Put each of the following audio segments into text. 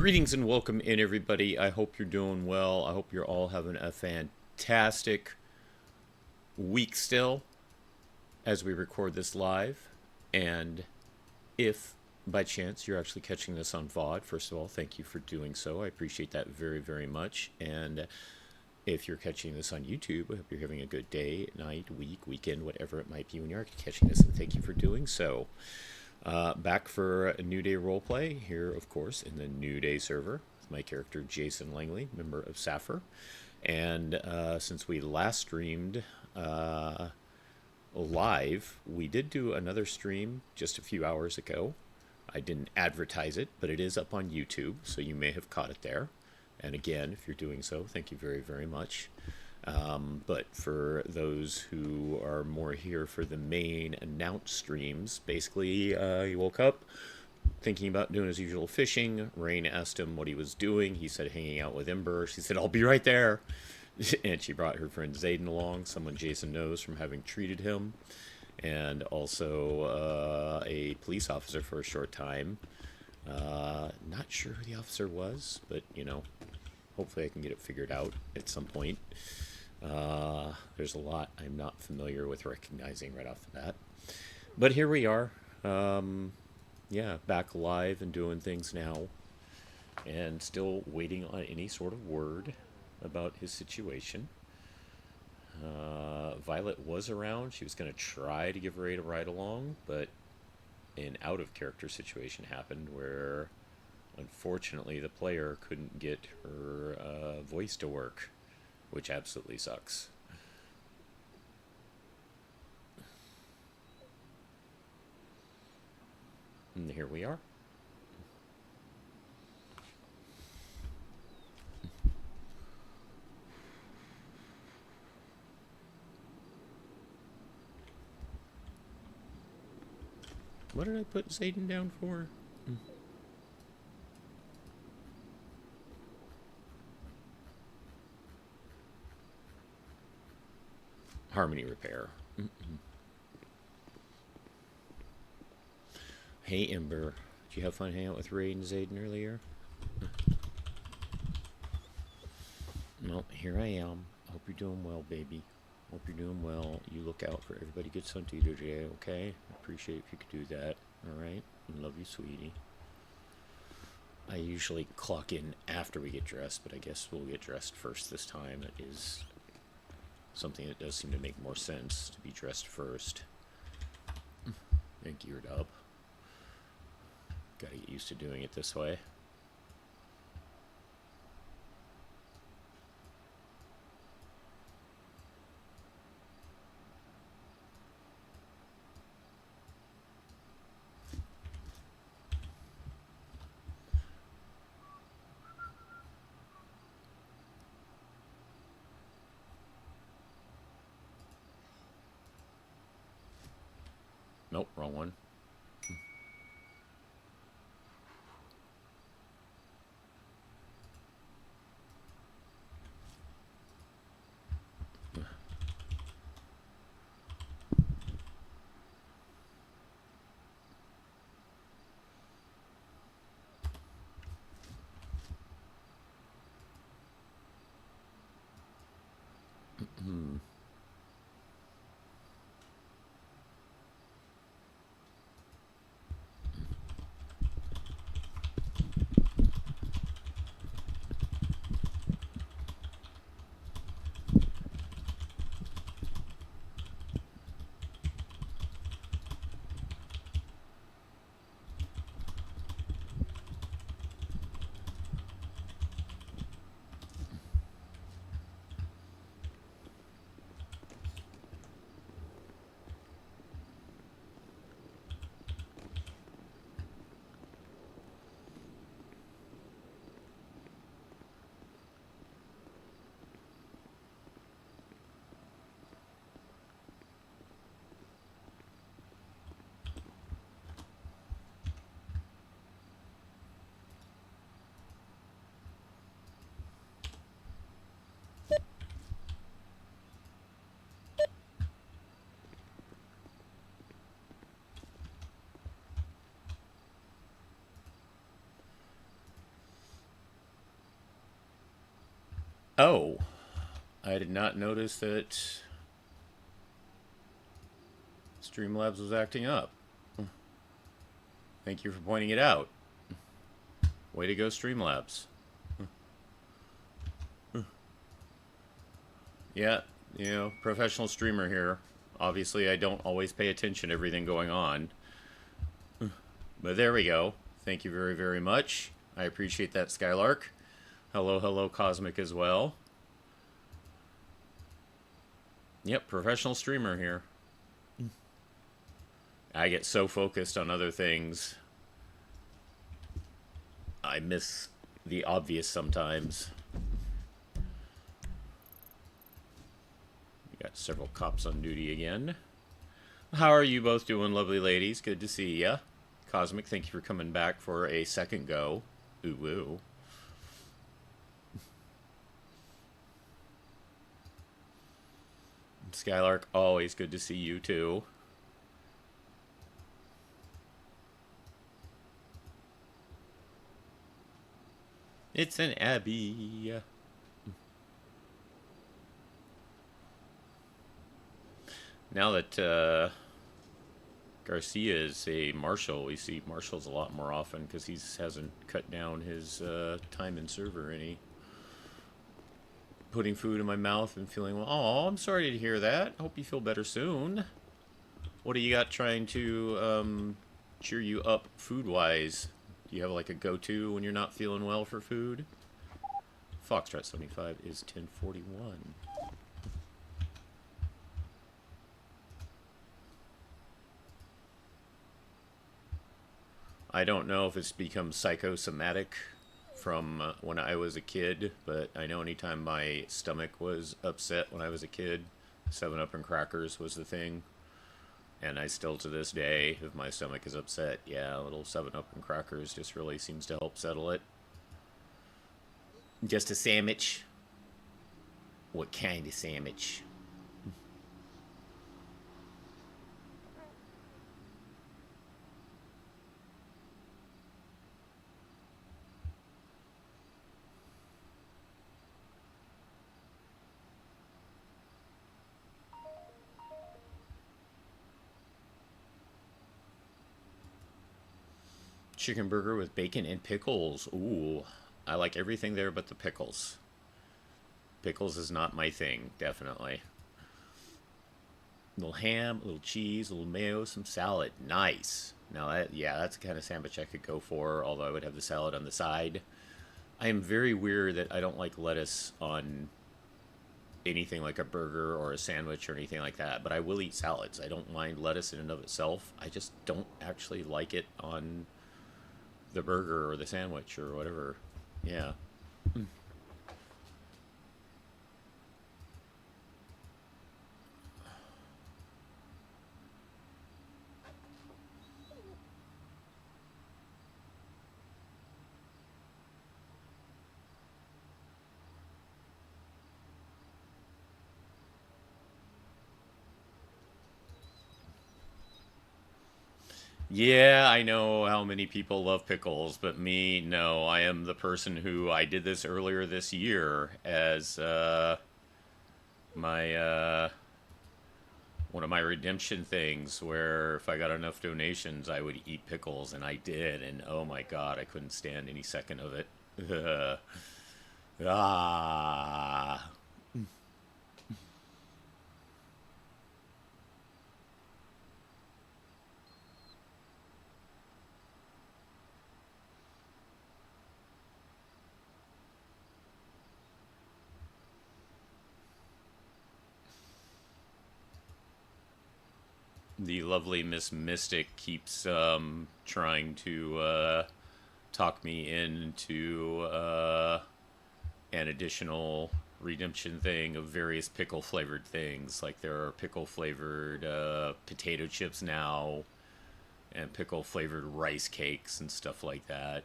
Greetings and welcome in, everybody. I hope you're doing well. I hope you're all having a fantastic week still as we record this live. And if by chance you're actually catching this on VOD, first of all, thank you for doing so. I appreciate that very, very much. And if you're catching this on YouTube, I hope you're having a good day, night, week, weekend, whatever it might be when you're catching this, and thank you for doing so. Back for a New Day roleplay here, of course, in the New Day server with my character Jason Langley, member of Sapphire. And since we last streamed live, we did do another stream just a few hours ago. I didn't advertise it, but it is up on YouTube, so you may have caught it there. And again, if you're doing so, thank you very, very much. But for those who are more here for the main announced streams, basically he woke up thinking about doing his usual fishing. Rain asked him what he was doing. He said hanging out with Ember. She said, I'll be right there. And she brought her friend Zayden along, someone Jason knows from having treated him. And also a police officer for a short time. Not sure who the officer was, but, you know, hopefully I can get it figured out at some point. There's a lot I'm not familiar with recognizing right off the bat. But here we are. Yeah, back live and doing things now. And still waiting on any sort of word about his situation. Violet was around. She was going to try to give Ray a ride along, but an out-of-character situation happened where, unfortunately, the player couldn't get her voice to work, which absolutely sucks. And here we are. What did I put Zayden down for? Harmony repair. Hey Ember, did you have fun hanging out with Ray and Zayden earlier? Well, here I am. Hope you're doing well, baby. Hope you're doing well. You look out for everybody gets on to you today, okay? I appreciate if you could do that. Alright? Love you, sweetie. I usually clock in after we get dressed, but I guess we'll get dressed first this time. It is something that does seem to make more sense to be dressed first and geared up. Gotta get used to doing it this way. Nope, wrong one. Oh, I did not notice that Streamlabs was acting up. Thank you for pointing it out. Way to go, Streamlabs. Yeah, professional streamer here. Obviously, I don't always pay attention to everything going on. But there we go. Thank you very, very much. I appreciate that, Skylark. Hello, hello, Cosmic as well. Yep, professional streamer here. I get so focused on other things, I miss the obvious sometimes. We got several cops on duty again. How are you both doing, lovely ladies? Good to see ya. Cosmic, thank you for coming back for a second go. Ooh, woo. Skylark, always good to see you too. It's an Abbie. Now that Garcia is a marshal, we see marshals a lot more often because he hasn't cut down his time in server any. Putting food in my mouth and feeling, well, oh, I'm sorry to hear that. Hope you feel better soon. What do you got trying to cheer you up food-wise? Do you have like a go-to when you're not feeling well for food? Foxtrot 75 is 1041. I don't know if it's become psychosomatic from when I was a kid, but I know anytime my stomach was upset when I was a kid, 7-Up and crackers was the thing. And I still, to this day, if my stomach is upset, yeah, a little 7-Up and crackers just really seems to help settle it. Just a sandwich? What kind of sandwich? Chicken burger with bacon and pickles. Ooh, I like everything there but the pickles. Pickles is not my thing, definitely. A little ham, a little cheese, a little mayo, some salad. Nice. Now, that's the kind of sandwich I could go for, although I would have the salad on the side. I am very weird that I don't like lettuce on anything like a burger or a sandwich or anything like that, but I will eat salads. I don't mind lettuce in and of itself. I just don't actually like it on the burger or the sandwich or whatever. Yeah. Yeah, I know how many people love pickles, but me, no. I am the person who I did this earlier this year as my one of my redemption things where if I got enough donations, I would eat pickles, and I did, and oh my God, I couldn't stand any second of it. Ah. The lovely Miss Mystic keeps trying to talk me into an additional redemption thing of various pickle flavored things. Like there are pickle flavored potato chips now, and pickle flavored rice cakes and stuff like that.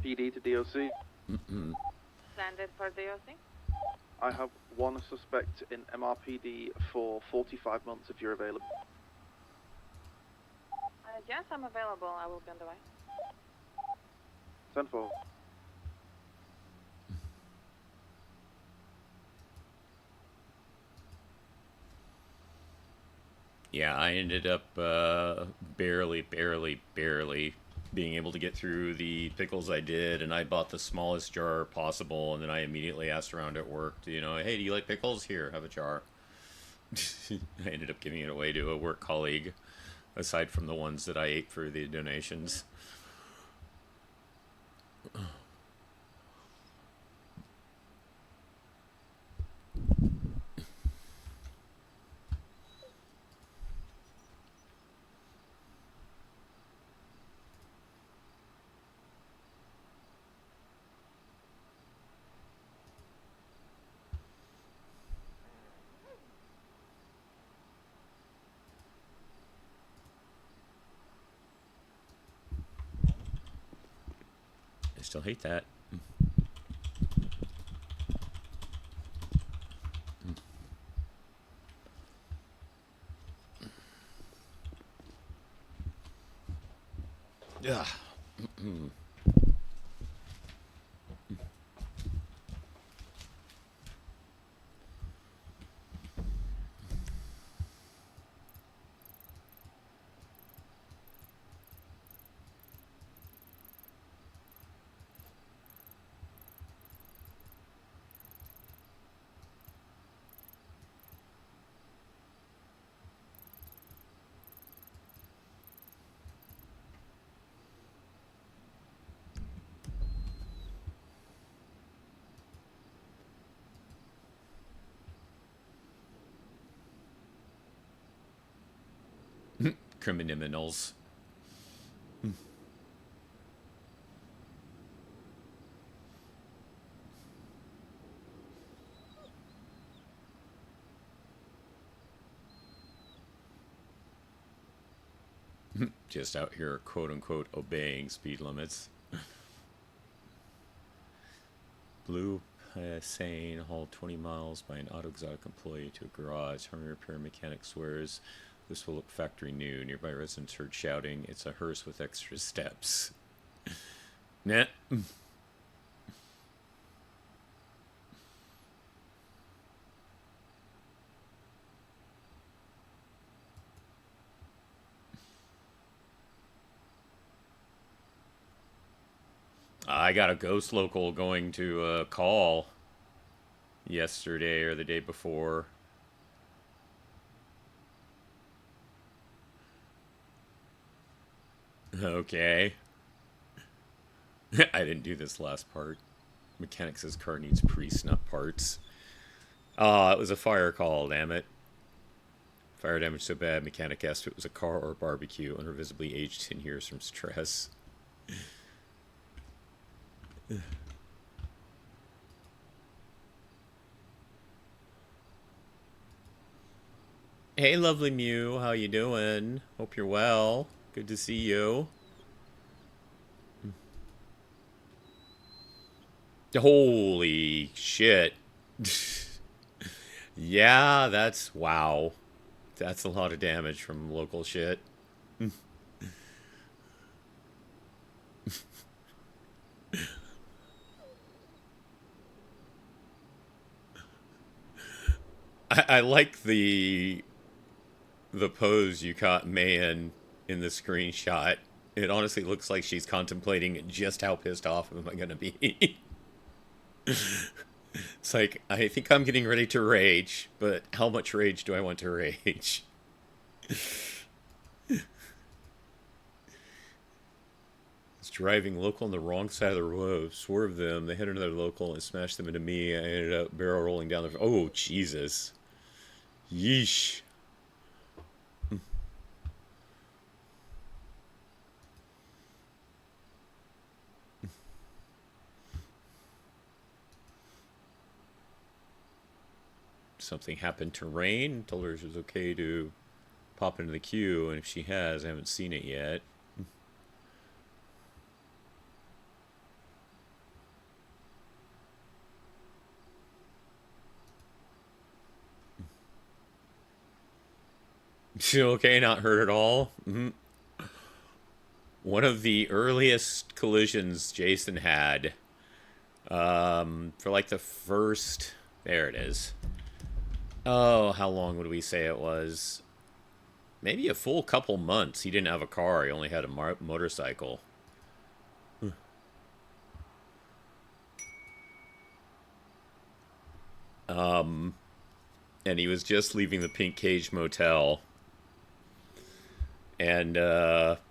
PD to DOC. Standard for DOC. I have one suspect in MRPD for 45 months if you're available. Yes, I'm available. I will be on the way. 10-4. Yeah, I ended up barely being able to get through the pickles I did, and I bought the smallest jar possible, and then I immediately asked around at work, hey, do you like pickles? Here, have a jar. I ended up giving it away to a work colleague, aside from the ones that I ate for the donations. I still hate that. Ugh. Criminals. Just out here, quote-unquote, obeying speed limits. Blue Sane hauled 20 miles by an auto exotic employee to a garage. Harmony repair mechanic swears this will look factory new. Nearby residents heard shouting, "It's a hearse with extra steps." Nah. I got a ghost local going to a call yesterday or the day before. Okay. I didn't do this last part. Mechanic says car needs pre-snap parts. It was a fire call, damn it. Fire damage so bad, mechanic asked if it was a car or a barbecue. Owner visibly aged 10 years from stress. Hey, lovely Mew, how you doing? Hope you're well. Good to see you. Holy shit. Yeah, that's... wow. That's a lot of damage from local shit. I like the pose you caught Mayan in the screenshot. It honestly looks like she's contemplating just how pissed off am I going to be. It's like, I think I'm getting ready to rage, but how much rage do I want to rage? It's driving local on the wrong side of the road. Swerved them. They hit another local and smashed them into me. I ended up barrel rolling down the... Oh, Jesus. Yeesh. Something happened to Rain. Told her it was okay to pop into the queue, and if she has, I haven't seen it yet. Okay, not hurt at all. One of the earliest collisions Jason had, for like the first. There it is. Oh, how long would we say it was? Maybe a full couple months. He didn't have a car. He only had a motorcycle. And he was just leaving the Pink Cage Motel. And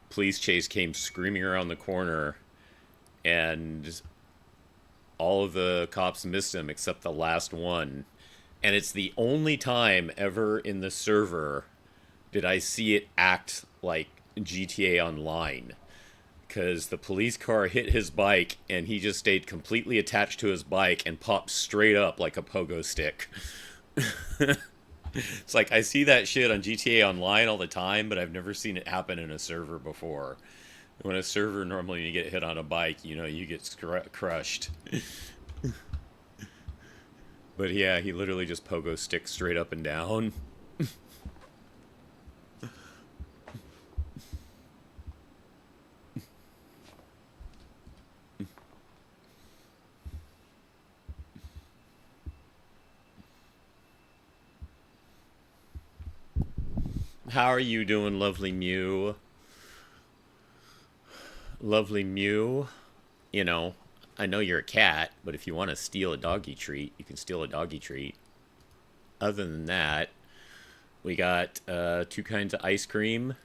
police chase came screaming around the corner. And all of the cops missed him except the last one. And it's the only time ever in the server did I see it act like GTA Online. Because the police car hit his bike and he just stayed completely attached to his bike and popped straight up like a pogo stick. It's like I see that shit on GTA Online all the time, but I've never seen it happen in a server before. When a server, normally you get hit on a bike, you know, you get crushed. But yeah, he literally just pogo sticks straight up and down. How are you doing, lovely Mew? Lovely Mew. You know, I know you're a cat, but if you want to steal a doggy treat, you can steal a doggy treat. Other than that, we got two kinds of ice cream.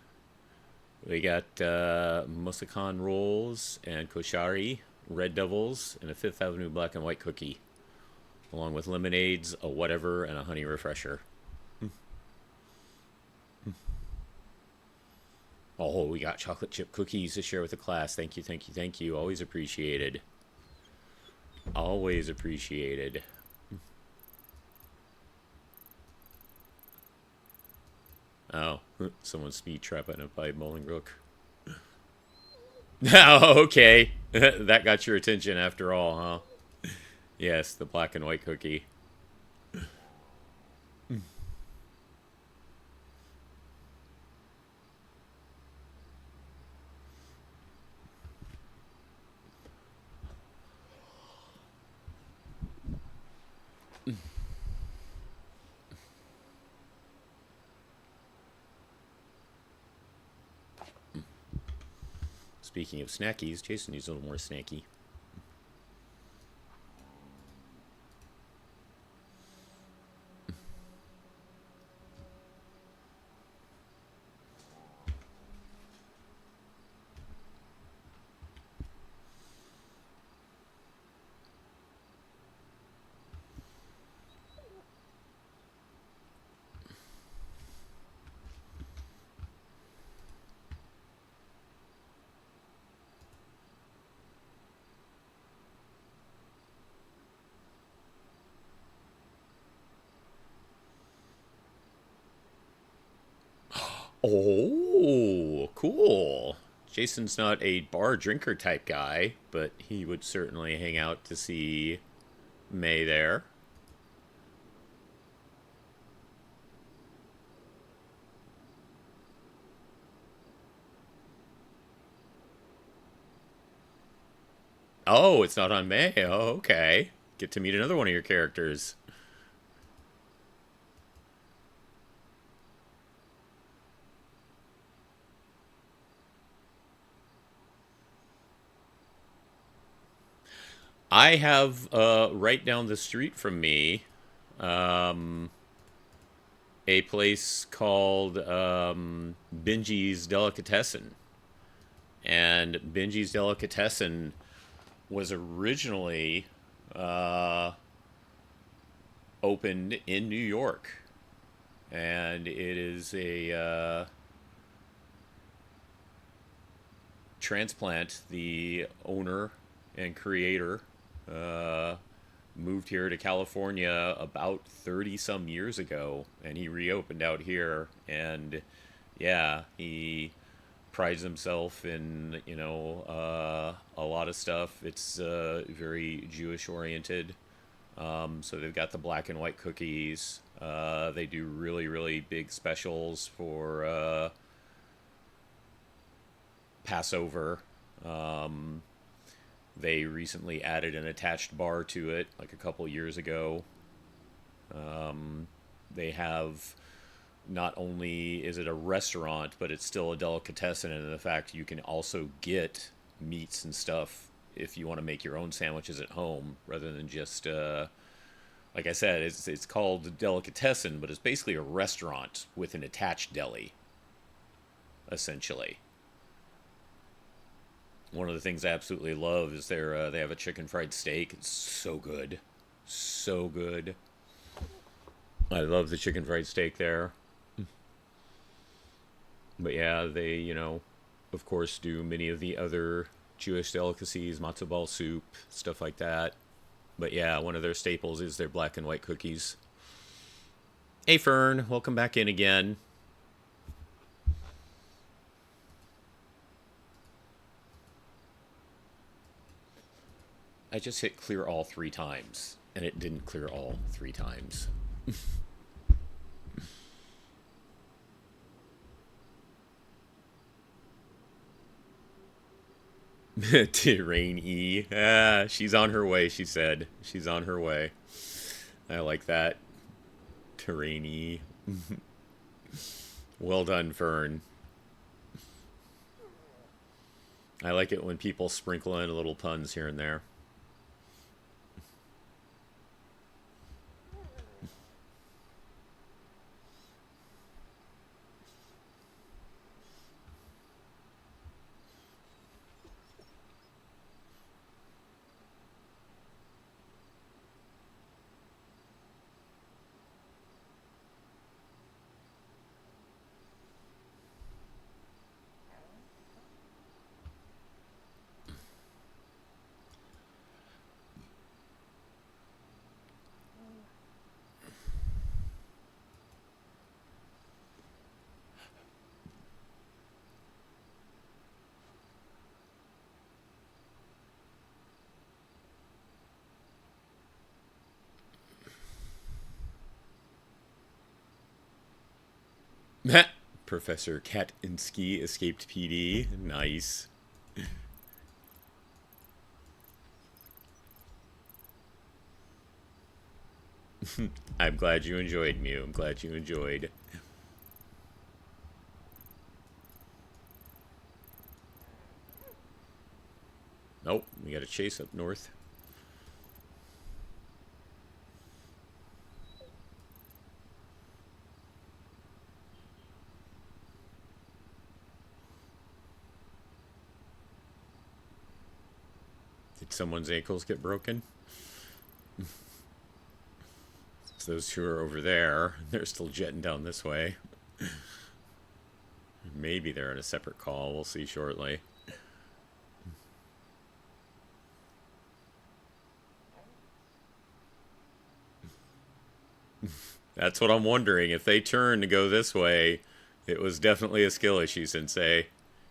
We got Musakan rolls and koshari, Red Devils, and a Fifth Avenue black and white cookie, along with lemonades, a whatever, and a honey refresher. Oh, we got chocolate chip cookies to share with the class. Thank you, thank you, thank you. Always appreciated. Always appreciated. Oh, someone's speed trapping a pipe Bolingbrook. Oh, okay. That got your attention after all, huh? Yes, the black and white cookie. Speaking of snackies, Jason needs a little more snacky. Oh, cool. Jason's not a bar drinker type guy, but he would certainly hang out to see May there. Oh, it's not on May. Oh, okay. Get to meet another one of your characters. I have right down the street from me um, a place called Benji's Delicatessen. And Benji's Delicatessen was originally uh, opened in New York. And it is a transplant. The owner and creator moved here to California about 30 some years ago, and he reopened out here. And yeah, he prides himself in, you know, a lot of stuff. It's very Jewish oriented. So they've got the black and white cookies. They do really, really big specials for Passover. They recently added an attached bar to it, like a couple years ago. They have, not only is it a restaurant, but it's still a delicatessen in the fact you can also get meats and stuff if you want to make your own sandwiches at home rather than just, like I said, it's called delicatessen, but it's basically a restaurant with an attached deli, essentially. One of the things I absolutely love is they have a chicken fried steak. It's so good. So good. I love the chicken fried steak there. But yeah, they, of course, do many of the other Jewish delicacies, matzo ball soup, stuff like that. But yeah, one of their staples is their black and white cookies. Hey, Fern, welcome back in again. I just hit clear all 3 times, and it didn't clear all 3 times. Terrain E. She's on her way, she said. She's on her way. I like that. Terrain E. Well done, Fern. I like it when people sprinkle in little puns here and there. Professor Katinsky escaped PD. Nice. I'm glad you enjoyed, Mew. I'm glad you enjoyed. Nope, we got a chase up north. Did someone's ankles get broken? So those two are over there. They're still jetting down this way. Maybe they're in a separate call. We'll see shortly. That's what I'm wondering. If they turn to go this way, it was definitely a skill issue, Sensei.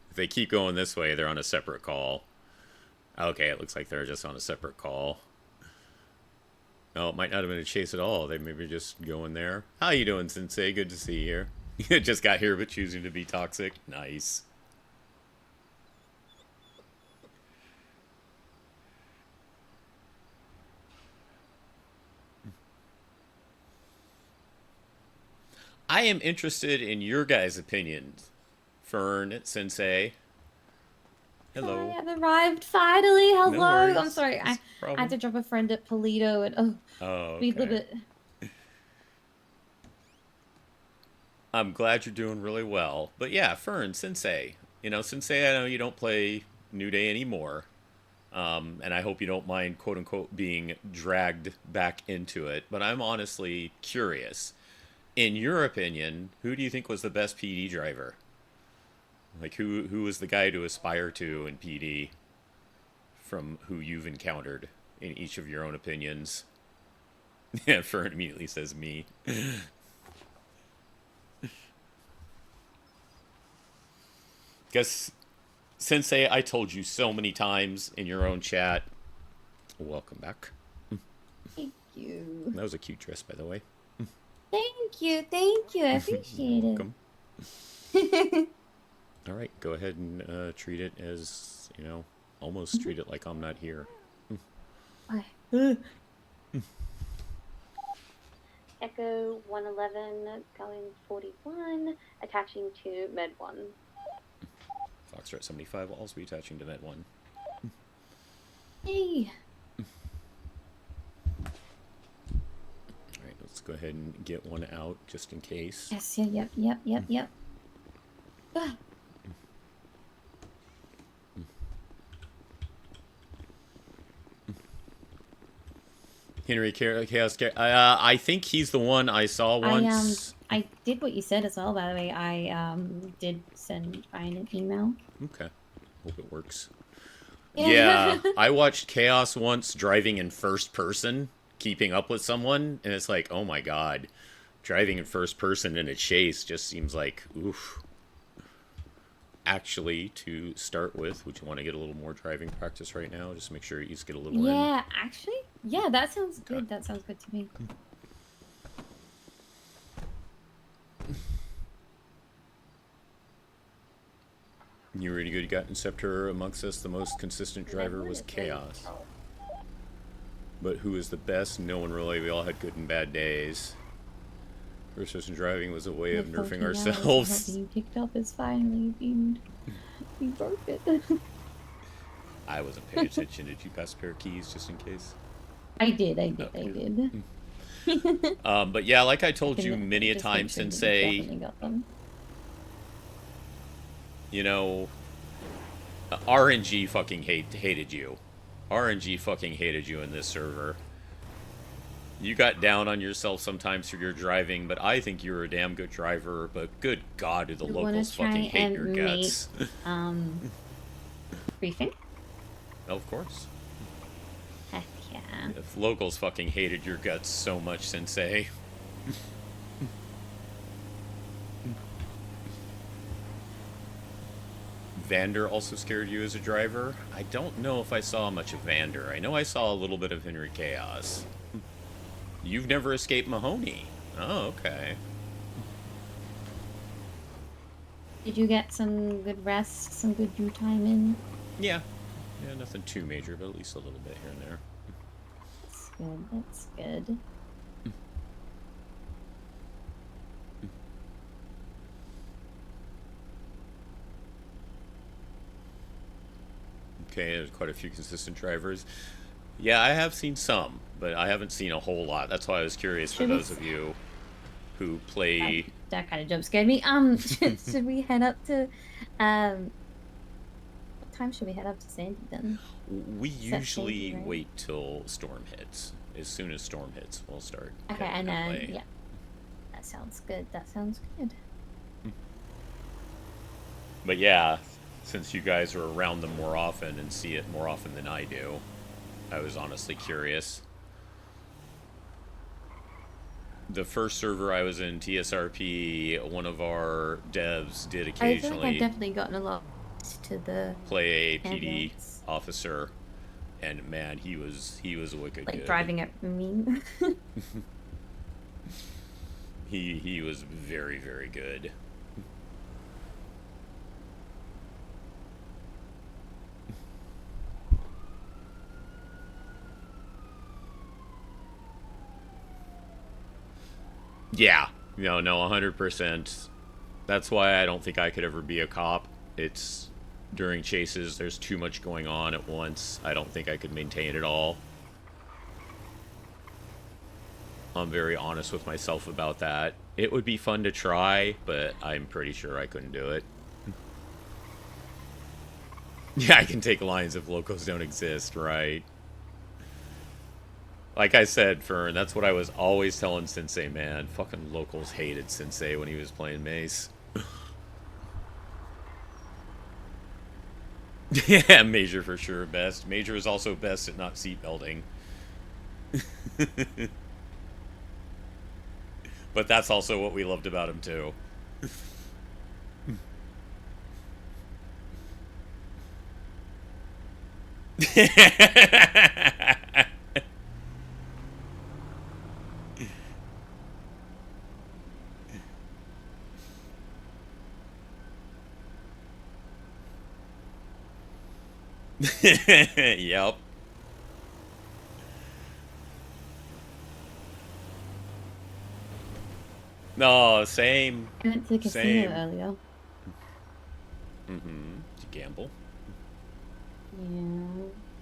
If they keep going this way, they're on a separate call. Okay, it looks like they're just on a separate call. No, it might not have been a chase at all. They maybe just going there. How you doing, Sensei? Good to see you here. Just got here, but choosing to be toxic. Nice. I am interested in your guys' opinions. Fern, Sensei. Hello. Hi, I've arrived finally. Hello. No worries. I'm sorry. I had to drop a friend at Polito and okay. we live it. I'm glad you're doing really well. But yeah, Fern, Sensei. Sensei, I know you don't play New Day anymore. And I hope you don't mind, quote unquote, being dragged back into it. But I'm honestly curious. In your opinion, who do you think was the best PD driver? Like, who was the guy to aspire to in PD from who you've encountered in each of your own opinions? Yeah, Fern immediately says me. Guess, Sensei, I told you so many times in your own chat. Welcome back. Thank you. That was a cute dress, by the way. Thank you. I appreciate it. Welcome. All right, go ahead and treat it as, you know, almost treat it like I'm not here. Okay. Echo 111 going 41, attaching to Med 1. Foxtrot 75 will also be attaching to Med 1. Hey. Alright, let's go ahead and get one out just in case. Yes, yep. Ah. Henry Chaos. I think he's the one I saw once. I did what you said as well, by the way. I did send Ryan an email. Okay. Hope it works. Yeah, I watched Chaos once driving in first person, keeping up with someone, and it's like, oh my god. Driving in first person in a chase just seems like, oof. Actually, to start with, would you want to get a little more driving practice right now? Just make sure you get a little in. Yeah, actually, yeah, that sounds good. Okay. That sounds good to me. You were really good. You got Inceptor amongst us. The most consistent driver was Chaos. But who is the best? No one really. We all had good and bad days. First person driving was a way of nerfing ourselves. Being picked up is finally being broke it. I wasn't paying attention. Did you pass a pair of keys just in case? I did. But yeah, like I told you many a time, Sensei, you know, RNG fucking hated you. RNG fucking hated you in this server. You got down on yourself sometimes for your driving, but I think you're a damn good driver. But good God, do the locals fucking hate your guts. Briefing? Of course. Heck yeah. If locals fucking hated your guts so much, Sensei. Vander also scared you as a driver? I don't know if I saw much of Vander. I know I saw a little bit of Henry Chaos. You've never escaped Mahoney. Oh, okay. Did you get some good rest, some good dew time in? Yeah. Yeah, nothing too major, but at least a little bit here and there. That's good, that's good. Okay, there's quite a few consistent drivers. Yeah, I have seen some, but I haven't seen a whole lot. That's why I was curious for those of you who play... That kind of jump scared me. Should we head up to... what time should we head up to Sandy then? We usually wait till storm hits. As soon as storm hits, we'll start. Okay, and then, yeah. That sounds good. That sounds good. But yeah, since you guys are around them more often and see it more often than I do, I was honestly curious. The first server I was in, TSRP, one of our devs did occasionally... I feel like I've definitely gotten a lot to the... play a PD officer, and man, he was a wicked good. Like driving at me. He was very, very good. Yeah, no, 100%. That's why I don't think I could ever be a cop. It's during chases, there's too much going on at once. I don't think I could maintain it all. I'm very honest with myself about that. It would be fun to try, but I'm pretty sure I couldn't do it. Yeah, I can take lines if locals don't exist, right? Like I said, Fern, that's what I was always telling Sensei, man. Fucking locals hated Sensei when he was playing Mace. Yeah, Major for sure best. Major is also best at not seatbelting. But that's also what we loved about him, too. Yep. No, same. I went to the casino Same. earlier. Mm-hmm. Did you gamble?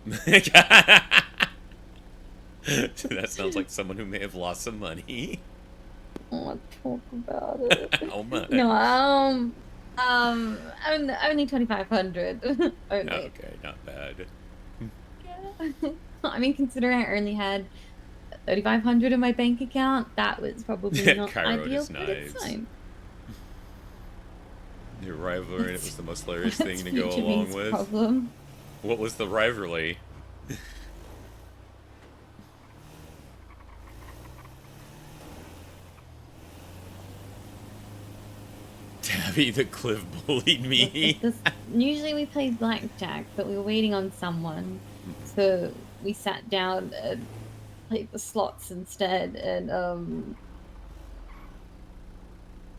Yeah. That sounds like someone who may have lost some money. Oh, talk about it. How much? No, only 2,500. Only. Okay, not bad. Yeah. I mean, considering I only had 3,500 in my bank account, that was probably not Cairo ideal, just but it's knives. fine. Your rivalry, it was the most hilarious thing That's to go Future along Beast's with. problem. What was the rivalry? Tabby the Cliff bullied me. Usually we play blackjack, but we were waiting on someone, so we sat down and played the slots instead. And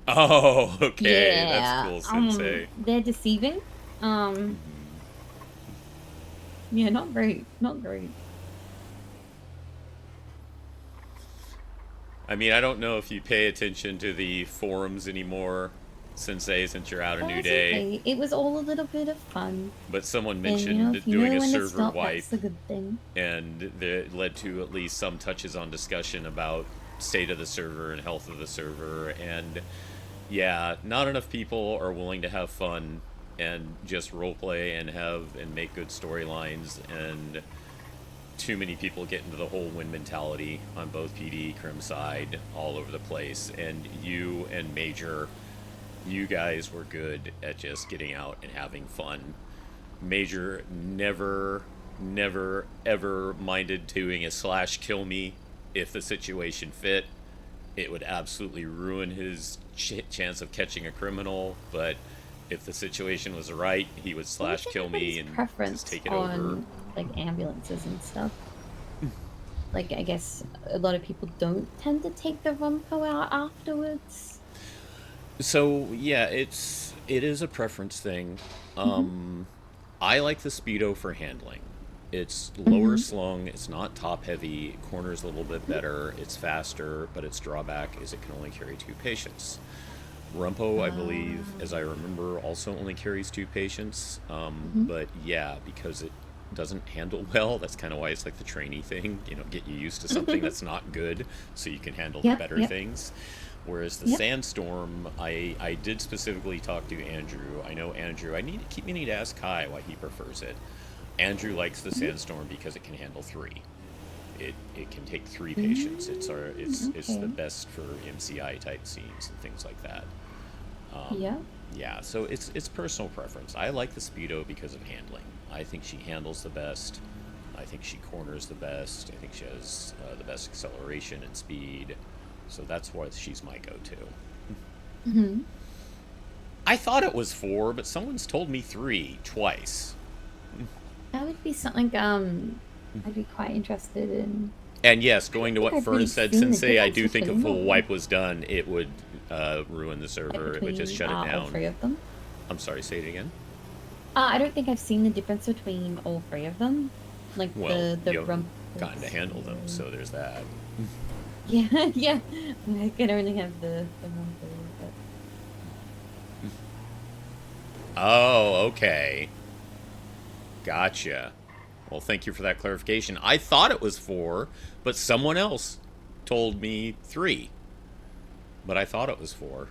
Oh, okay, yeah, that's cool, Sensei. they're deceiving. Yeah, not great, not great. I mean, I don't know if you pay attention to the forums anymore, Sensei, since you're out of That's NewDay. okay. It was all a little bit of fun. But someone And mentioned if you doing know a when to server stop, wipe, that's a good thing. and that led to at least some touches on discussion about state of the server and health of the server. And yeah, not enough people are willing to have fun and just roleplay and make good storylines, and too many people get into the whole win mentality on both PD, Crim side, all over the place. And you and Major, you guys were good at just getting out and having fun. Major never, ever minded doing a slash kill me if the situation fit. It would absolutely ruin his chance of catching a criminal, but if the situation was right, he would slash kill me and just take it over. Like ambulances and stuff. Like, I guess a lot of people don't tend to take the Rumpo out afterwards. So yeah, it is a preference thing. I like the Speedo for handling. It's lower slung, it's not top heavy, corners a little bit better, it's faster, but its drawback is it can only carry 2 patients. Rumpo, I believe, as I remember, also only carries 2 patients. But yeah, because it doesn't handle well, that's kind of why it's like the trainee thing, get you used to something that's not good so you can handle the better things. Whereas the Sandstorm, I did specifically talk to Andrew. I know Andrew, I need to ask Kai why he prefers it. Andrew likes the Sandstorm because it can handle 3. It can take 3 patients. It's the best for MCI type scenes and things like that. Yeah, so it's personal preference. I like the Speedo because of handling. I think she handles the best. I think she corners the best. I think she has the best acceleration and speed. So that's why she's my go-to. I thought it was 4, but someone's told me 3 twice. That would be something I'd be quite interested in. And yes, going to what Fern said, Sensei, I do think if a full between wipe was done, it would ruin the server. It would just shut it all down. 3 of them. I'm sorry, say it again. I don't think I've seen the difference between all 3 of them. Like Well, the you rump. haven't gotten to handle them, so there's that. Yeah, yeah. I can only have the rump. Oh, okay. Gotcha. Well, thank you for that clarification. I thought it was 4, but someone else told me 3. But I thought it was 4.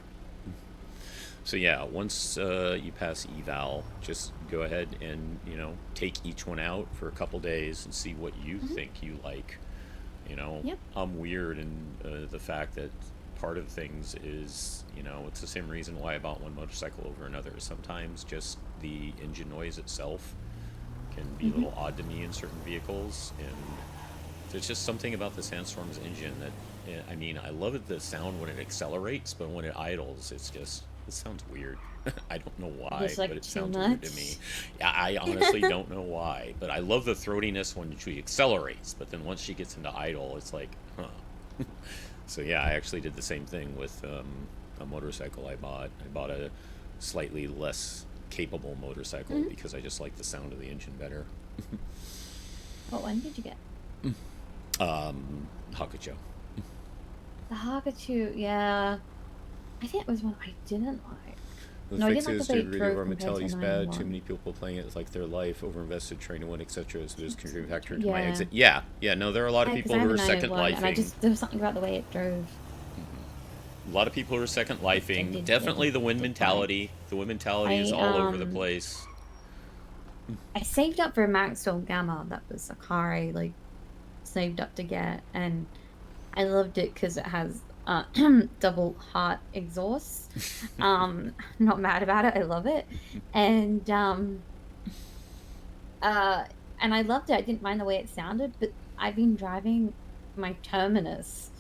So yeah, once you pass eval, just go ahead and take each one out for a couple days and see what you think you like. I'm weird in the fact that part of things is it's the same reason why I bought one motorcycle over another. Sometimes just the engine noise itself can be a little odd to me in certain vehicles, and there's just something about the Sandstorm's engine that I love the sound when it accelerates, but when it idles, it sounds weird. I don't know why, but it sounds weird to me. Yeah, I honestly don't know why, but I love the throatiness when she accelerates, but then once she gets into idle, it's like, huh. So yeah, I actually did the same thing with a motorcycle I bought. I bought a slightly less capable motorcycle because I just like the sound of the engine better. What one did you get? Hakucho. The Hakachu, yeah. I think it was one I didn't like. The No, I didn't fixes like the way to it really drove our compared to mentality is a bad. 9-1. Too many people playing it like their life, overinvested, trying to win, etc. So this contributing factor to my Yeah. exit. Yeah, no, there are a lot of 'Cause people I who have are a second 901, and lifing. there was something about the way it drove. A lot of people who are second lifing. did- Definitely the win did mentality. The win mentality is all over the um, place. I saved up for a Maxwell Gamma. That was a car I like saved up to get, and I loved it because it has double heart exhaust. Not mad about it. I love it, and and I loved it. I didn't mind the way it sounded, but I've been driving my Terminus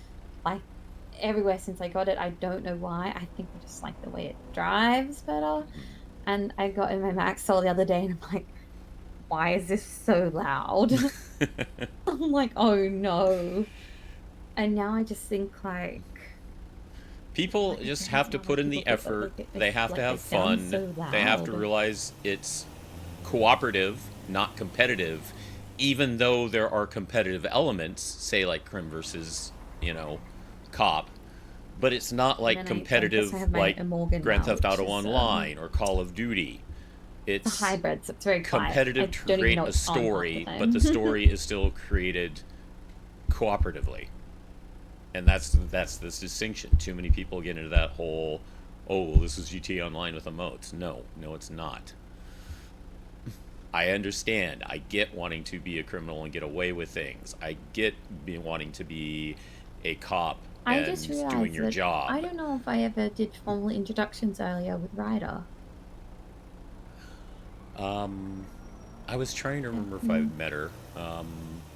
like everywhere since I got it. I don't know why. I think I just like the way it drives better. And I got in my Maxwell the other day, and I'm like, why is this so loud? I'm like, oh no. And now I just think like People like, just I have to don't know, put in people the think that, effort. like, They have like, to have it sounds fun. so They have to loud. realize it's cooperative, not competitive. Even though there are competitive elements, say like Crim versus, Cop, but it's not like And then I guess competitive I have my like Morgan Grand now, Theft which Auto is, Online or Call of Duty. It's a It's hybrid, so it's very quiet. competitive I to don't even create know a it's on half the story, time. but the story is still created cooperatively. And that's this distinction. Too many people get into that whole, oh, well, this is GTA Online with emotes. No, it's not. I understand. I get wanting to be a criminal and get away with things. I get wanting to be a cop I and just realized doing your that job. I don't know if I ever did formal introductions earlier with Ryder. I was trying to remember if I've met her.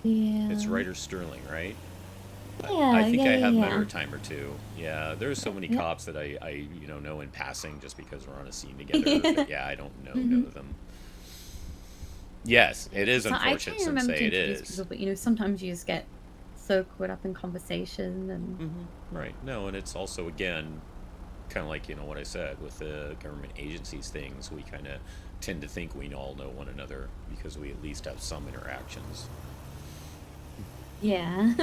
Yeah. It's Ryder Sterling, right? Yeah, I think I have met her yeah. a time or two. Yeah, there's so many Yep. cops that I know in passing just because we're on a scene together. But yeah, I don't know them. Yes, it is So I unfortunate. try to Some remember say to it introduce is. people, but sometimes you just get so caught up in conversation and Right. No, and it's also again kind of like what I said with the government agencies things. We kind of tend to think we all know one another because we at least have some interactions. yeah.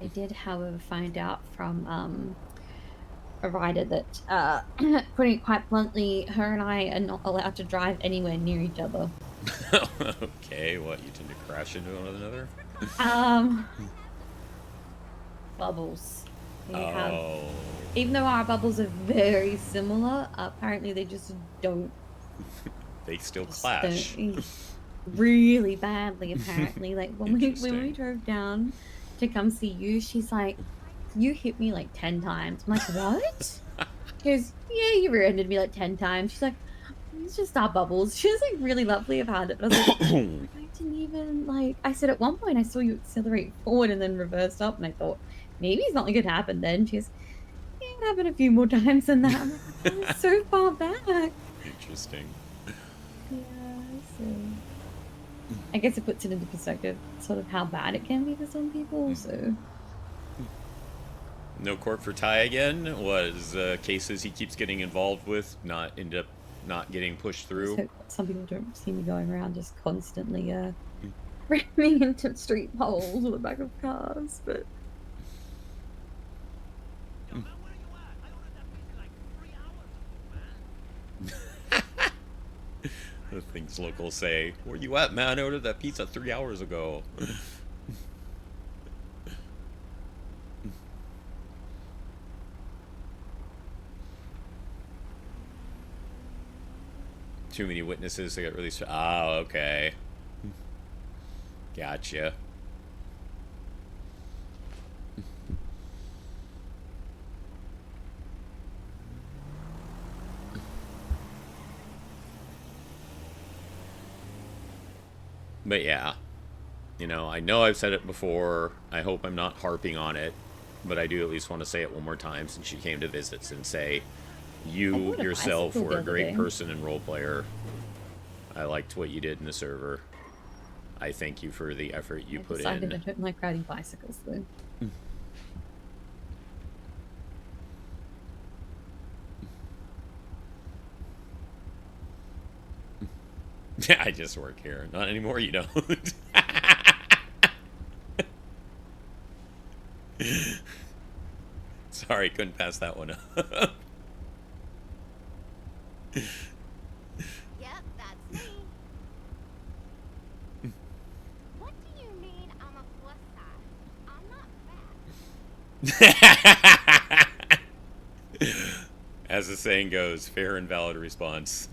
I did, however, find out from a writer that, putting it quite bluntly, her and I are not allowed to drive anywhere near each other. Okay, what, you tend to crash into one another? Bubbles. They Oh. even though our bubbles are very similar, apparently they just don't. They still Just clash. don't- really badly, apparently. Like when we Interesting. drove down to come see you, she's like, "You hit me like 10 times." I'm like, "What?" She goes, "Yeah, you rear-ended me like 10 times." She's like, "It's just our bubbles." She was like really lovely about it, but I was like, I didn't even like. I said at one point I saw you accelerate forward and then reversed up, and I thought maybe something could happen then. She goes, "Yeah, it happened a few more times than that." I'm like, "I was so far back." Interesting. Yeah, so I guess it puts it into perspective, sort of how bad it can be for some people. So No court for Ty again. Was cases he keeps getting involved with end up not getting pushed I just through? hope some people don't see me going around just constantly ramming into street poles or the back of cars. But The things locals say, "Where you at, man? I ordered that pizza 3 hours ago." Too many witnesses to get released. Ah, okay. Gotcha. But yeah, I know I've said it before. I hope I'm not harping on it, but I do at least want to say it one more time since she came to visit and say, I you bought a yourself bicycle were the a other great day. person and role player. I liked what you did in the server. I thank you for the effort you I put decided I in. don't like riding bicycles though. I just work here. Not anymore, you don't. Sorry, couldn't pass that one up. Yep, that's me. What do you mean I'm a plus size? I'm not fat. As the saying goes, fair and valid response.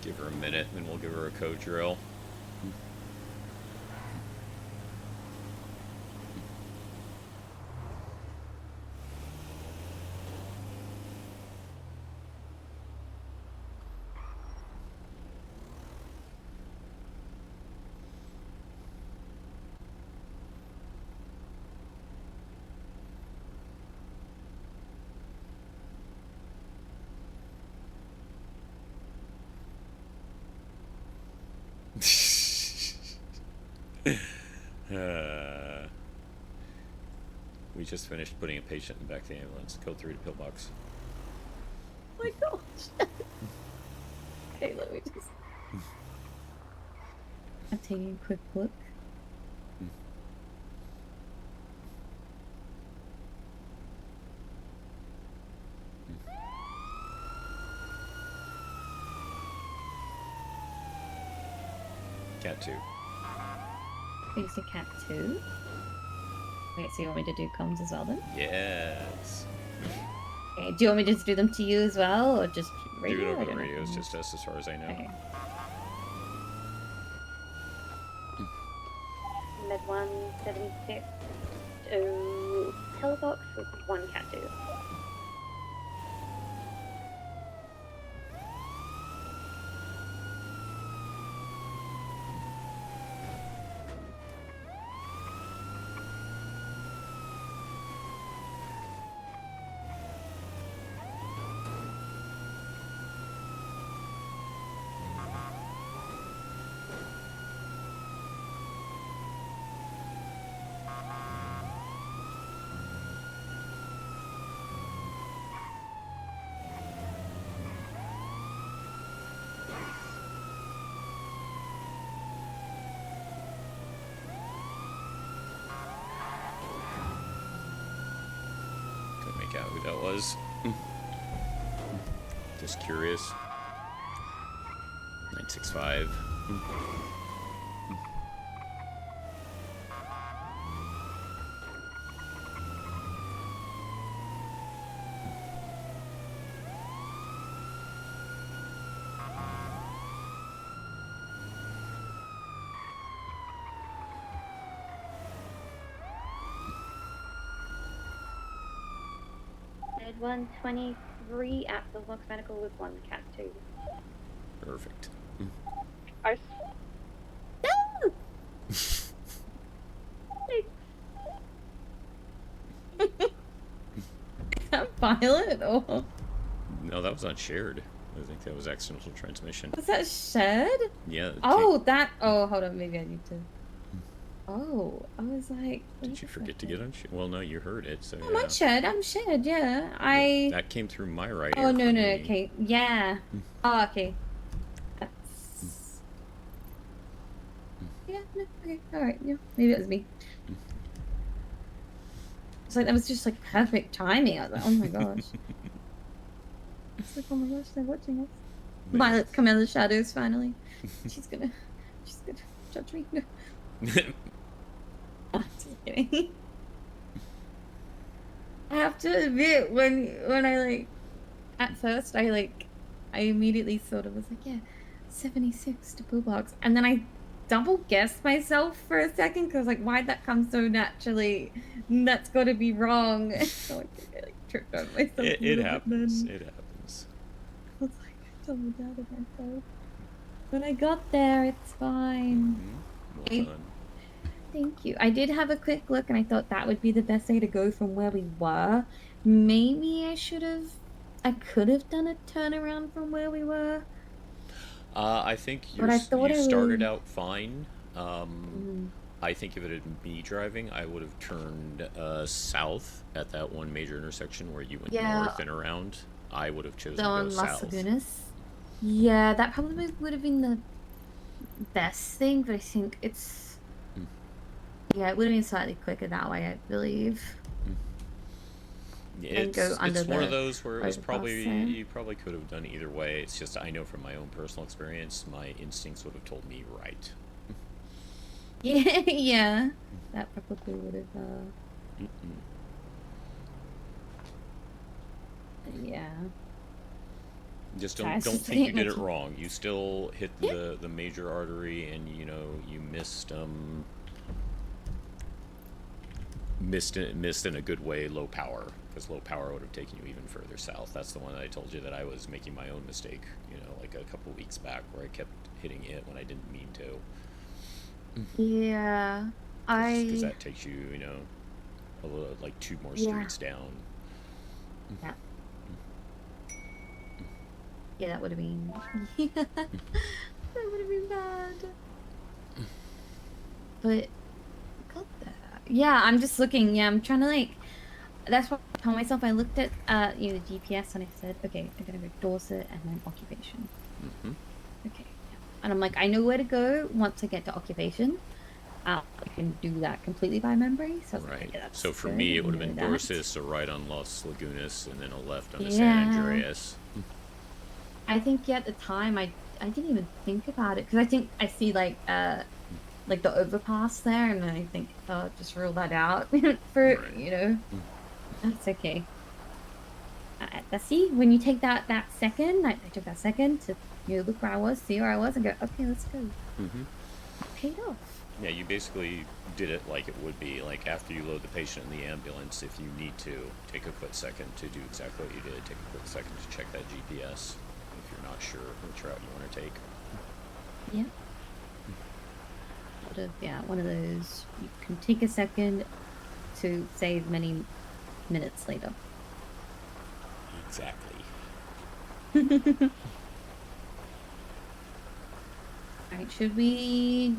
Give her a minute, and then we'll give her a code drill. We just finished putting a patient in the back of the ambulance. Code 3 to pillbox. Oh my gosh. Okay, let me just. I'm taking a quick look. Cat 2. Wait, so cat 2? Wait, so you want me to do comms as well then? Yes. Okay, do you want me to just do them to you as well, or just radio? Do it I over the don't know. radio. It's just us as far as I know. Okay. Med 176. Oh, pillbox with 1 cat 2. Couldn't make out who that was. Just curious. 965. Med 123 at pillbox medical with 1 cat 2. Perfect. I Is that Violet or No, that was unshared. I think that was accidental transmission. was that shared? Yeah. Oh, that. Oh, hold on. Maybe I need to. Oh, I was like. Did you forget to get unshared? Well, no, you heard it, so I'm shared. I'm shared. Yeah, I. That came through my right Oh ear no for no. me. Okay. Yeah. Oh okay. That's. Yeah. No. Okay. All right. Yeah. Maybe it was me. It's like that was just like perfect timing. I was like, oh my gosh. It's like, oh my gosh, they're watching us. Violet's come out of the shadows finally. She's gonna judge me. No. I'm just kidding. I have to admit, when I like, at first I immediately sort of was like, yeah, 76 to pillbox, and then I double guessed myself for a second because like, why'd that come so naturally? That's got to be wrong. So I like tripped over myself. It happens. It happens. I was like, I double doubted myself. When I got there, it's fine. Well done. Thank you. I did have a quick look, and I thought that would be the best way to go from where we were. Maybe I could have done a turnaround from where we were. I think But I thought you it started was. out fine. Mm, I think if it had been me driving, I would have turned south at that one major intersection where you went yeah, north and around. I would have the chosen to go on Las south. Lagunas. Yeah, that probably would have been the best thing, but I think it's Mm, yeah, it would have been slightly quicker that way, I believe, mm. and go under It's one of the those where it was overpass probably there. you probably could have done either way. It's just I know from my own personal experience, my instincts would have told me right. Yeah, yeah, that probably would have. Mm-mm. Yeah. Just Sorry, I was don't just think looking you at did my it wrong. You still hit Yeah. the major artery, and you missed in a good way low power, because low power would have taken you even further south. That's the one that I told you that I was making my own mistake. Like a couple weeks back, where I kept hitting it when I didn't mean to. Yeah. Because I that takes you, a little like two more yeah. streets down. Yeah. Yeah, that would have been yeah. That would have been bad. But got that. Yeah, I'm just looking. Yeah, I'm trying to like. That's what I told myself. I looked at the GPS and I said, okay, I'm gonna go Dorset and then occupation. Mm-hmm. Okay, yeah. And I'm like, I know where to go once I get to occupation. I can do that completely by memory. So I was like, Right. okay, that's So for good. me, I it would have know been that. Dorset, so right on Los Lagunas, and then a left onto San Yeah. Andreas. I think yeah, at the time I didn't even think about it because I think I see like the overpass there and I think oh just rule that out for Right. that's okay. That's see when you take that second I took that second to look where I was, see where I was, and go okay, let's go. Mm-hmm. It paid off. Yeah, you basically did it like it would be. Like after you load the patient in the ambulance, if you need to, take a quick second to do exactly what you did. Take a quick second to check that GPS if you're not sure which route you want to take. Yeah. Sort of, yeah, one of those you can take a second to save many minutes later. Exactly. Alright, should we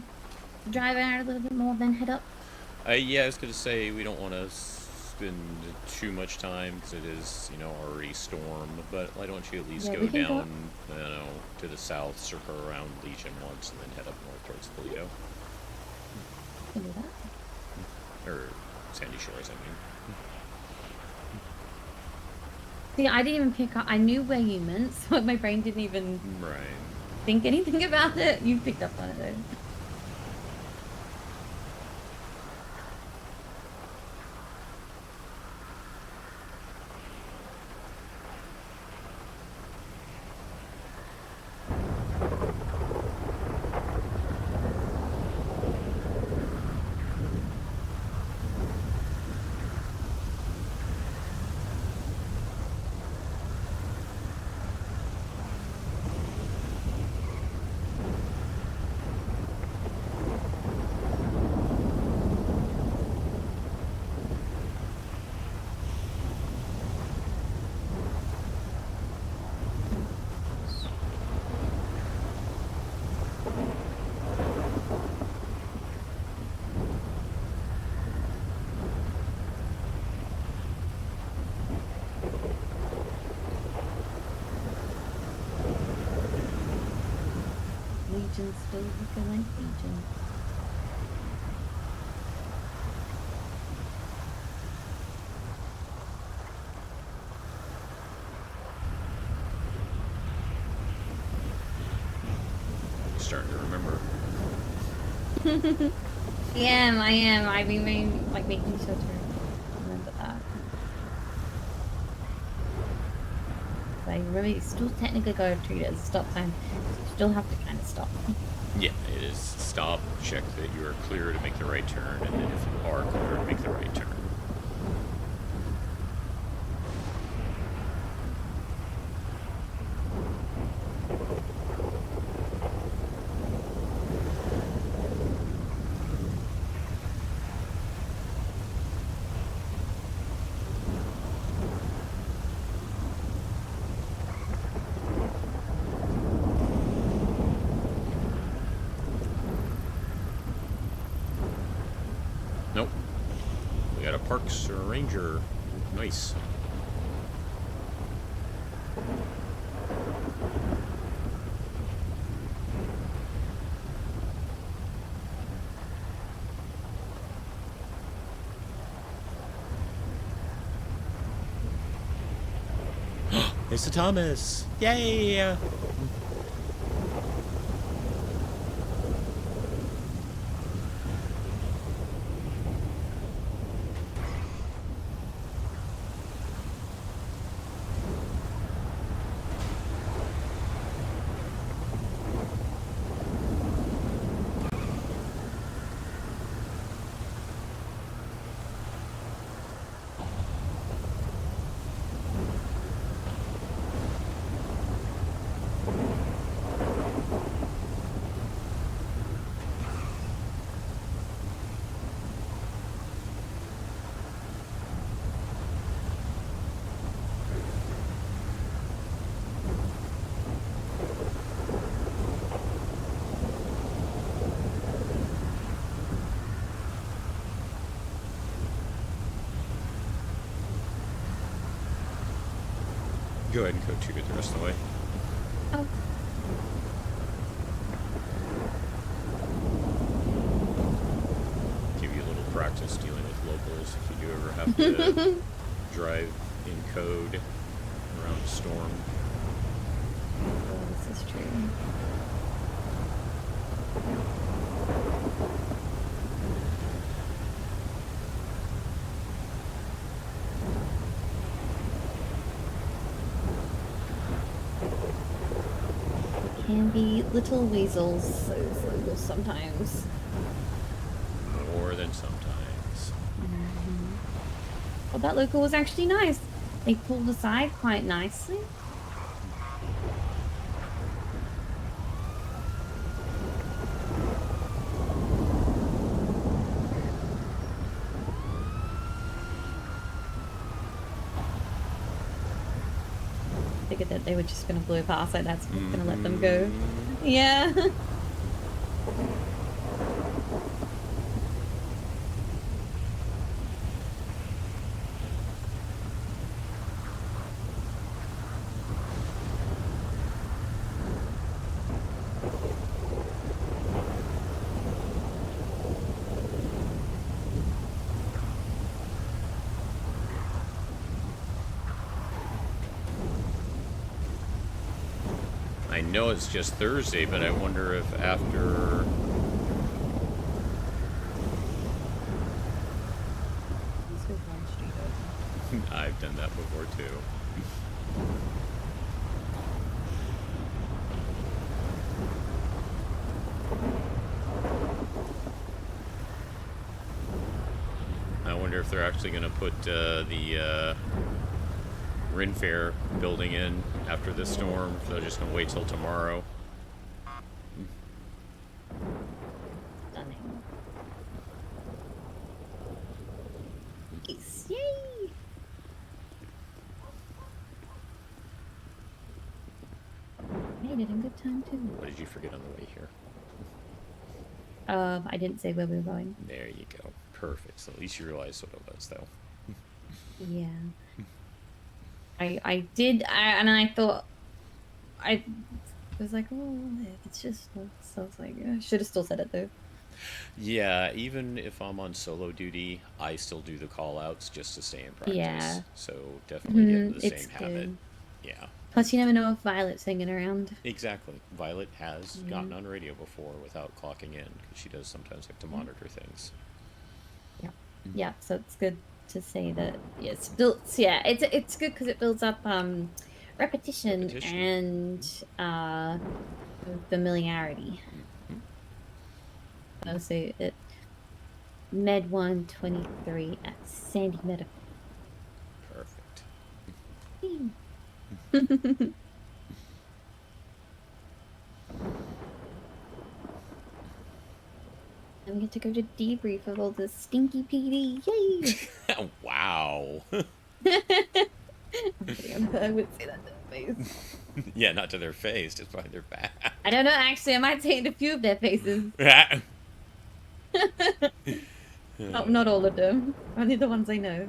drive out a little bit more, then head up? Yeah, I was going to say we don't want to spend too much time because it is, already storm. But why don't you at least Yeah, go we can go down, to the south, circle around Legion once, and then head up north towards Toledo We can do that. or Sandy Shores, I mean. See, I didn't even pick up. I knew where you meant, so my brain didn't even Right. think anything about it. You picked up on it though. Legion's still looking like Legion. Starting to remember. I am. I've been making sure to remember that. So I remember you still technically got to treat it as a stop sign. So you still have to kind of stop. Yeah, it is stop, check that you are clear to make the right turn, and then if you are clear to make the right turn. Parks Ranger. Nice. Mr. Thomas! Yay! Go ahead and code 2 it the rest of the way. Oh. Give you a little practice dealing with locals if you do ever have to drive in code around a storm. Oh, this is true. Can be little weasels, those locals sometimes. More than sometimes. Well, that local was actually nice. They pulled aside quite nicely. Figured that they were just gonna blow past, like that's gonna let them go. Yeah. I know it's just Thursday, but I wonder if after... I've done that before too. I wonder if they're actually going to put the Ren Faire building in after this storm. If they're just going to wait till tomorrow. Stunning. Nice. Yay! Made it in good time too. What did you forget on the way here? I didn't say where we were going. There you go. Perfect. So at least you realized what it was, though. Yeah. I did, and I thought, I was like, oh, it's just, so I was like, I should have still said it though. Yeah, even if I'm on solo duty, I still do the call-outs just to stay in practice. Yeah. So definitely get into the it's same habit. good. Yeah. Plus, you never know if Violet's hanging around. Exactly. Violet has gotten on radio before without clocking in, because she does sometimes like to monitor things. Yeah. Yeah, so it's good to say that it's built. Yeah, it's good because it builds up repetition and familiarity. So it Med 123 at Sandy Medical. Perfect. And we get to go to debrief of all the stinky PD. Yay! Wow. I'm kidding, I wouldn't say that to their face. Yeah, not to their face, just behind their back. I don't know, actually, I might say it to a few of their faces. Oh, not all of them. Only the ones I know.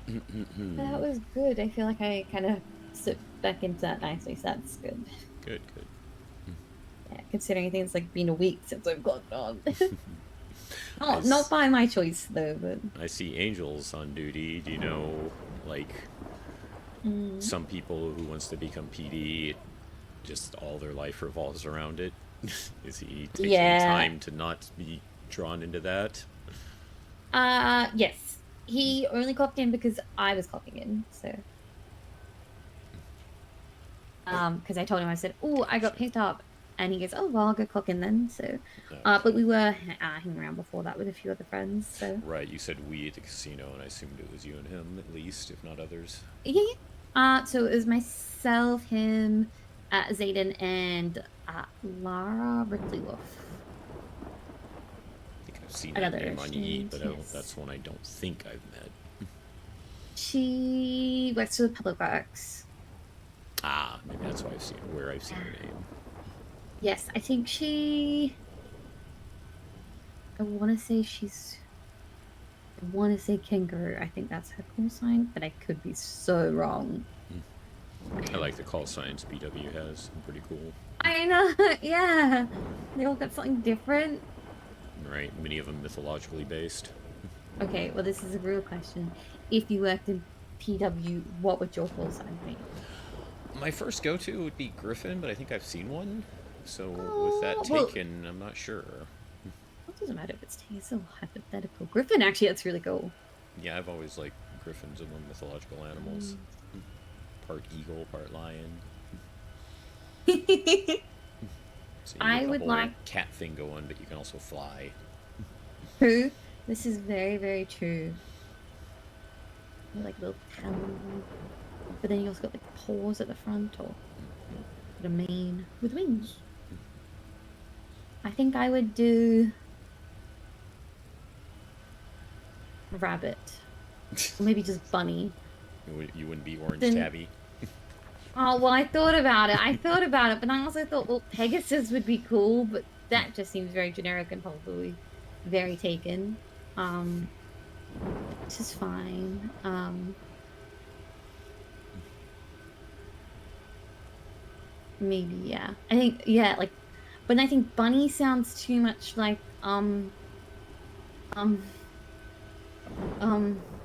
That was good. I feel like I kind of slipped back into that nicely, so that's good. Good, good. Yeah, considering I think it's like been a week since I've gotten on. Oh, I not by my choice though, but I see angels on duty. Do you know, like, some people who wants to become PD, just all their life revolves around it? Is he taking time to not be drawn into that? Yes. He only clocked in because I was clocking in, so. Because I told him, I said, oh, I got picked up. And he goes, oh, well, I'll go clock in then, so. But we were hanging around before that with a few other friends, so. Right, you said we at the casino, and I assumed it was you and him, at least, if not others. Yeah, yeah. So it was myself, him, Zayden, and Lara Ripley-Wolf. I think I've seen Another that name on Yeet, but yes. that's one I don't think I've met. She works for the Public Works. Ah, maybe that's why where I've seen her name. Yes, I think she. I want to say kangaroo. I think that's her call sign, but I could be so wrong. I like the call signs BW has. Pretty cool. I know, yeah. They all got something different. Right, many of them mythologically based. Okay, well, this is a real question. If you worked in PW, what would your call sign be? My first go-to would be Griffin, but I think I've seen one. So with that taken, I'm not sure. It doesn't matter if it's taken. It's so hypothetical. Griffin, actually, that's really cool. Yeah, I've always liked griffins among mythological animals. Part eagle, part lion. So I get the would whole like cat thing going, but you can also fly. True. This is very, very true. You're like little talon, but then you also got like paws at the front or the mane with wings. I think I would do rabbit, or maybe just bunny. You wouldn't be orange Then- tabby. Oh well, I thought about it, but I also thought, well, Pegasus would be cool, but that just seems very generic and probably very taken. Which is fine. Maybe, yeah. I think, yeah, like, but I think bunny sounds too much like,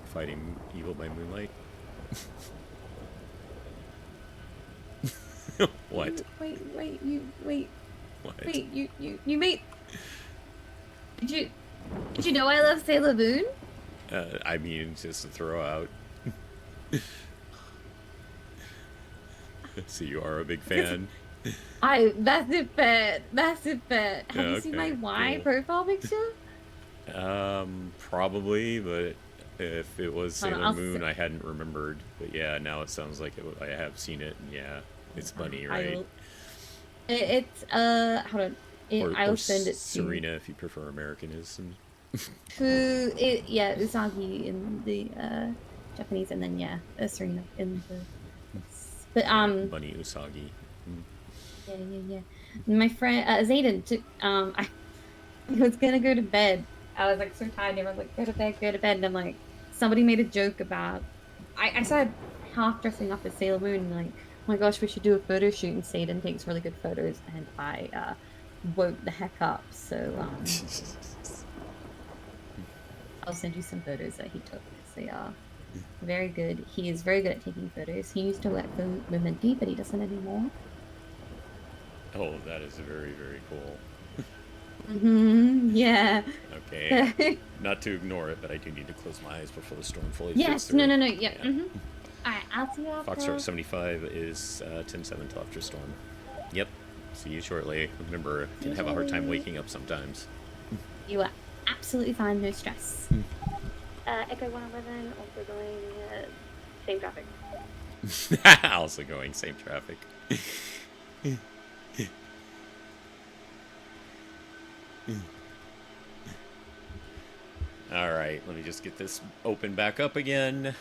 Fighting evil by moonlight. What? Wait, What? you made. Did you know I love Sailor Moon? I mean, just to throw out. So you are a big fan. Massive fan. Have you seen my Okay, Y cool. profile picture? Probably, but if it was Hold on, Sailor I'll Moon, s- I hadn't remembered. But yeah, now it sounds like I have seen it. And yeah, it's bunny, right? It's hold on. I will send it to Serena, if you prefer Americanism. yeah, Usagi in the Japanese, and then yeah, Serena in the. But Bunny Usagi. yeah. My friend Zayden took I was gonna go to bed. I was like so tired. Everyone's like, go to bed, and I'm like, somebody made a joke about. I started half dressing up as Sailor Moon, and like, oh my gosh, we should do a photo shoot. And Zayden takes really good photos, and I woke the heck up. So I'll send you some photos that he took. They are very good. He is very good at taking photos. He used to work for Momenti, but he doesn't anymore. Oh, that is very, very cool. Yeah. Okay. Not to ignore it, but I do need to close my eyes before the storm fully Yes. fits through. No. Yeah. Yeah. Alright, I'll see you after. Foxtrot 75 is 10-7 till after storm. Yep. See you shortly. Remember, you can have a hard time waking up sometimes. You are absolutely fine. No stress. Echo 111, also going same traffic. Also going same traffic. All right, let me just get this open back up again.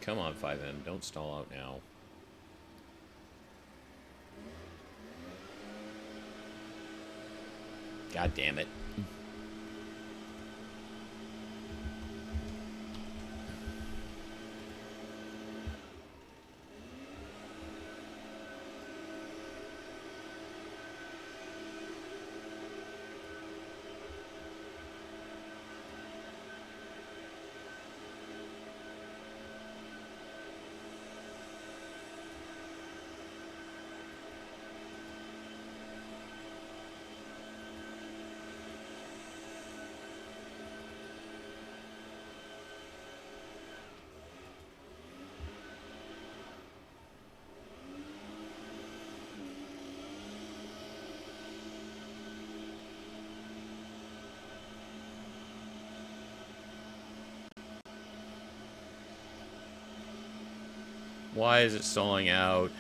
come on, 5M. Don't stall out now. God damn it. Why is it stalling out?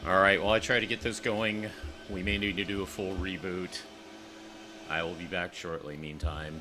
Alright, while I try to get this going, we may need to do a full reboot. I will be back shortly, meantime.